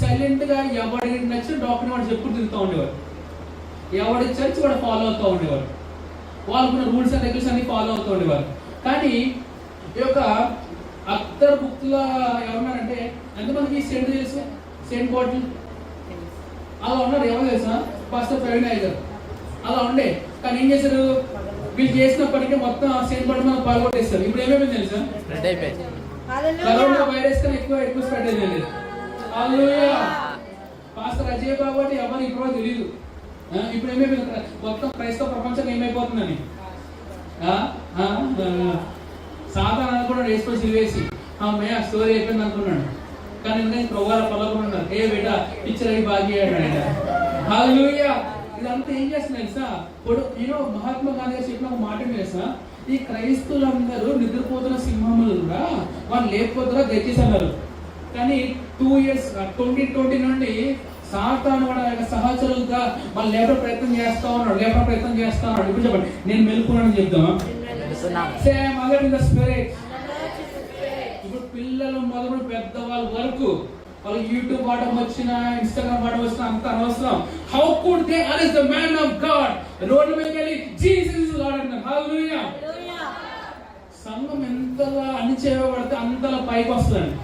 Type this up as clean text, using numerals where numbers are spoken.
Silent గా ఎవరికి నచ్చిన డాక్టర్ వాడు చెప్పుకుంటూ తిరుగుతూ ఉండేవారు. ఎవడి చర్చ్ వాడు ఫాలో అవుతూ ఉండేవారు. వాళ్ళకున్న రూల్స్ అండ్ రెగ్యులేషన్స్ అన్ని ఫాలో అవుతూ ఉండేవారు. కానీ ఈ యొక్క అత్తర్ బుక్ లో ఎవరున్నారంటే ఎంతమందికి సెంట్ తెలుసు? సెంట్ బాటిల్ అలా ఉన్నారు. ఎవరు తెలుసా? పాస్టర్ ప్రవీణ్ అయ్య గారు అలా ఉండే. కానీ ఏం చేశారు? వీళ్ళు చేసినప్పటికీ మొత్తం సెంట్ బాటిల్ మనం పాల్గొట్టేస్తారు. ఇప్పుడు ఏమేమి తెలుసా? కరోనా వైరస్ కన్నా ఎక్కువ స్ప్రెడ్ అయింది. హల్లెలూయా. పాస్టర్ అజయ్ బాబు అంటే ఎవరు ఇప్పుడు తెలియదు. ఇప్పుడు ఏమేమి మొత్తం క్రైస్తవ ప్రపంచం ఏమైపోతుందని సాధారణ అనుకున్నాడు. వేసుకొని సిలివేసి మే ఆ స్టోరీ అయిపోయింది అనుకున్నాడు. కానీ ఇంకా ప్రవాల పలకున్నాడు. ఏ బిడ్డ పిక్చర్ అయి బాగయ్యాడు ఆయన. హల్లెలూయా. ఇదంతా ఏం చేస్తున్నా తెలుసా? మహాత్మా గాంధీ గారు చెప్పిన ఒక మాట తెలుసా? ఈ క్రైస్తవులందరూ నిద్రపోతున్న సింహములు కూడా వాళ్ళు లేకపోతున్నా దయచేసన్నారు. కానీ 2 years 2020 నుండి సాతాను వాడు సహచరులుగా వాళ్ళు లేపే ప్రయత్నం చేస్తా ఉన్నాడు. ఇప్పుడు చెప్పండి, నేను మెలుకున్నానని చెప్తామా? ఇప్పుడు పిల్లలు మొదలు పెద్దవాళ్ళ వరకు వాళ్ళకి యూట్యూబ్ వాడడం వచ్చినా, ఇన్స్టాగ్రామ్ వాడడం వచ్చినా అంత అనవసరం. How could they arrest the man of God? Road మీద వెళ్ళి జీసస్ ఇస్ లార్డ్ అన్నారు. హల్లెలూయా. సంఘం ఎంతలా అణిచేయబడితే అంతలా పైకి వస్తుందండి.